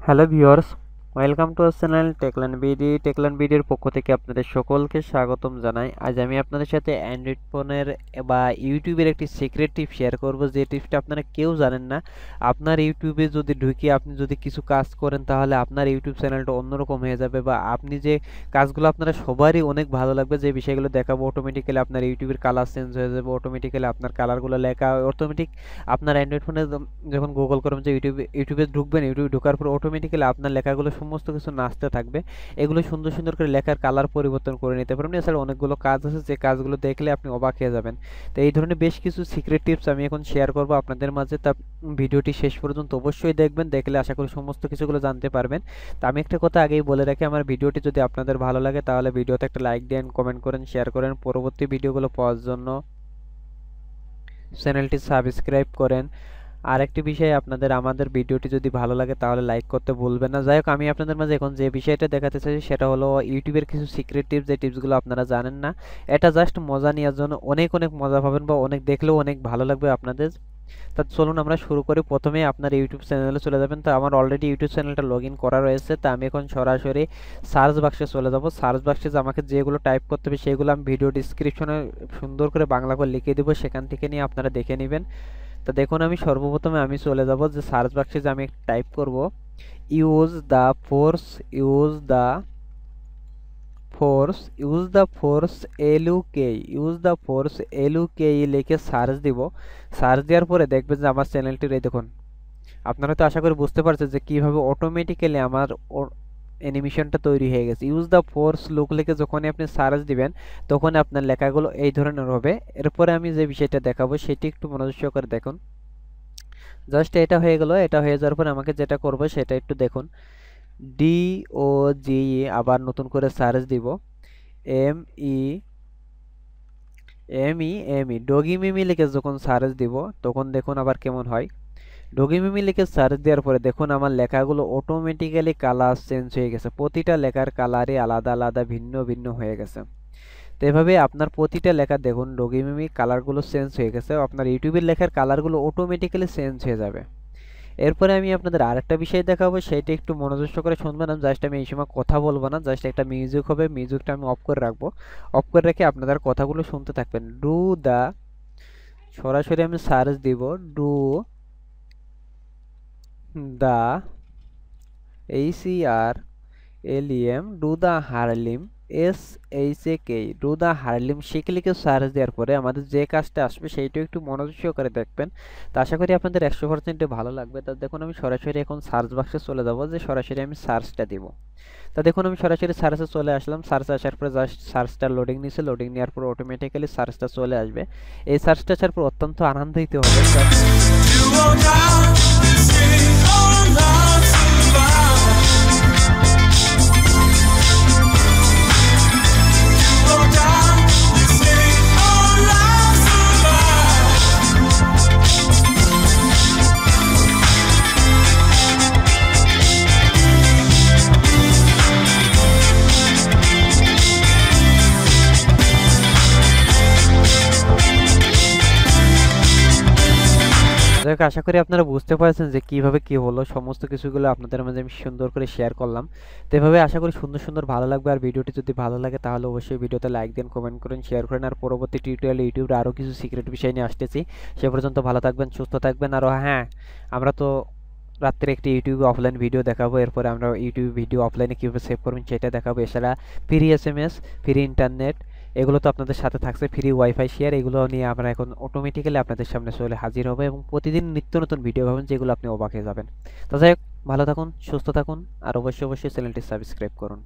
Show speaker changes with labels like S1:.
S1: Hello viewers, welcome to our channel Techland বিডির পক্ষ থেকে আপনাদের সকলকে স্বাগতম জানাই। আজ আমি আপনাদের সাথে অ্যান্ড্রয়েড ফোনের বা ইউটিউবের একটি সিক্রেট টিপ শেয়ার করব, যে টিপসটা আপনারা কেউ জানেন না। আপনার ইউটিউবে যদি ঢুকে আপনি যদি কিছু কাজ করেন, তাহলে আপনার ইউটিউব চ্যানেলটা অন্যরকম হয়ে যাবে, বা আপনি যে কাজগুলো আপনারা সবারই অনেক ভালো লাগবে। যে বিষয়গুলো দেখাবো, অটোমেটিক্যালি আপনার ইউটিউবের কালার চেঞ্জ হয়ে যাবে, অটোমেটিক্যালি আপনার কালারগুলো লেখা অটোমেটিক আপনার অ্যান্ড্রয়েড ফোনে যখন গুগল করবেন যে ইউটিউবে ঢুকবেন, ইউটিউবে ঢোকার পর অটোমেটিক্যালি আপনার লেখাগুলো সমস্ত কিছু নাচতে থাকবে। এগুলো সুন্দর সুন্দর করে লেখার কালার পরিবর্তন করে নিতে পারবেন। এছাড়া অনেকগুলো কাজ আছে যে কাজগুলো দেখলে আপনি অবাক হয়ে যাবেন। তো এই ধরনের বেশ কিছু সিক্রেট টিপস আমি এখন শেয়ার করব আপনাদের মাঝে। তা ভিডিওটি শেষ পর্যন্ত অবশ্যই দেখবেন, দেখলে আশা করি সমস্ত কিছুগুলো জানতে পারবেন। তো আমি একটা কথা আগেই বলে রাখি, আমার ভিডিওটি যদি আপনাদের ভালো লাগে তাহলে ভিডিওতে একটা লাইক দেন, কমেন্ট করেন, শেয়ার করেন। পরবর্তী ভিডিওগুলো পাওয়ার জন্য চ্যানেলটি সাবস্ক্রাইব করেন। আরেকটি বিষয়, আপনাদের আমাদের ভিডিওটি যদি ভালো লাগে তাহলে লাইক করতে ভুলবেন না। যাই হোক, আমি আপনাদের মাঝে এখন যে বিষয়টা দেখাতে চাই সেটা হলো ইউটিউবের কিছু সিক্রেট টিপস, যে টিপসগুলো আপনারা জানেন না। এটা জাস্ট মজা নেওয়ার জন্য, অনেক অনেক মজা পাবেন বা অনেক দেখলেও অনেক ভালো লাগবে আপনাদের। তা চলুন আমরা শুরু করি। প্রথমে আপনার ইউটিউব চ্যানেলে চলে যাবেন। তো আমার অলরেডি ইউটিউব চ্যানেলটা লগ ইন করা রয়েছে। তা আমি এখন সরাসরি সার্চ বাক্সে চলে যাব। সার্চ বাক্সে আমাকে যেগুলো টাইপ করতে হবে সেগুলো আমি ভিডিও ডিসক্রিপশনে সুন্দর করে বাংলা করে লিখে দেবো, সেখান থেকে নিয়ে আপনারা দেখে নেবেন। তো দেখুন, আমি সর্বপ্রথমে আমি চলে যাব যে সার্চ বাক্সে যে আমি টাইপ করব use the force, use the force, use the force LUK, use the force LUK লিখে সার্চ দিব। সার্চ দেওয়ার পরে দেখবেন যে আমার চ্যানেলটির এই দেখুন, আপনারা তো আশা করি বুঝতে পারছেন যে কীভাবে অটোমেটিক্যালি আমার অ্যানিমেশনটা তৈরি হয়ে গেছে। ইউজ দ্য ফোর্স লুক লিখে যখনই আপনি সার্চ দিবেন তখন আপনার লেখাগুলো এই ধরনের হবে। এরপরে আমি যে বিষয়টা দেখাবো সেটি একটু মনোযোগ সহকারে দেখুন। জাস্ট এটা হয়ে গেল। এটা হয়ে যাওয়ার পর আমাকে যেটা করব সেটা একটু দেখুন। DOGE আবার নতুন করে সার্চ দিব, MEME ডগি মিমি লিখে যখন সার্চ দিব তখন দেখুন আবার কেমন হয়। ডগি মিমি লিখে সার্চ দেওয়ার পরে দেখুন আমার লেখাগুলো অটোমেটিক্যালি কালার চেঞ্জ হয়ে গেছে। প্রতিটা লেখার কালারই আলাদা আলাদা ভিন্ন ভিন্ন হয়ে গেছে। তো এভাবে আপনার প্রতিটা লেখা দেখুন ডগি মিমি কালারগুলো চেঞ্জ হয়ে গেছে। আপনার ইউটিউবের লেখার কালারগুলো অটোমেটিক্যালি চেঞ্জ হয়ে যাবে। এরপরে আমি আপনাদের আরেকটা বিষয় দেখাবো, সেইটা একটু মনোযোগ করে শুনবেন। জাস্ট আমি এই সময় কথা বলবো না, জাস্ট একটা মিউজিক হবে, মিউজিকটা আমি অফ করে রাখবো। অফ করে রেখে আপনাদের কথাগুলো শুনতে থাকবেন। ডু দ্য, সরাসরি আমি সার্চ দিব do the HERLEM, do the Harlem, SHAK, do the Harlem শিখলিকে সার্চ দেওয়ার পরে আমাদের যে কাজটা আসবে সেইটা একটু মনোযোগ সহকারে দেখবেন। তা আশা করি আপনাদের 100% ভালো লাগবে। তা দেখুন, আমি সরাসরি এখন সার্চ বাক্সে চলে যাব, যে সরাসরি আমি সার্চটা দিব। তা দেখুন, আমি সরাসরি সার্চে চলে আসলাম। সার্চে আসার পরে জাস্ট সার্চটা লোডিং নিচ্ছে, লোডিং নেওয়ার পর অটোমেটিক্যালি সার্চটা চলে আসবে। এই সার্চটা আসার পর অত্যন্ত আনন্দিত হবে। যাই হোক, আশা করি আপনারা বুঝতে পারছেন যে কিভাবে কি হলো। সমস্ত কিছুগুলো আপনাদের মাঝে আমি সুন্দর করে শেয়ার করলাম। তো এভাবে আশা করি সুন্দর সুন্দর ভালো লাগবে। আর ভিডিওটি যদি ভালো লাগে তাহলে অবশ্যই ভিডিওতে লাইক দেন, কমেন্ট করেন, শেয়ার করেন। আর পরবর্তী টিউটোরিয়ালে ইউটিউবে আরও কিছু সিক্রেট বিষয় নিয়ে আসতেছি। সে পর্যন্ত ভালো থাকবেন, সুস্থ থাকবেন। আর হ্যাঁ, আমরা তো রাত্রে একটি ইউটিউবে অফলাইন ভিডিও দেখাবো। এরপরে আমরা ইউটিউব ভিডিও অফলাইনে কীভাবে সেভ করবেন সেটা দেখাবো। এছাড়া ফ্রি SMS, ফ্রি ইন্টারনেট, এগুলো তো আপনাদের সাথে থাকছে। ফ্রি ওয়াইফাই শেয়ার, এগুলো নিয়ে আমরা এখন অটোমেটিক্যালি আপনাদের সামনে চলে হাজির হবে এবং প্রতিদিন নিত্য নতুন ভিডিও পাবেন, যেগুলো আপনি অবাক হয়ে যাবেন। তো যাই হোক, ভালো থাকুন, সুস্থ থাকুন, আর অবশ্যই চ্যানেলটি সাবস্ক্রাইব করুন।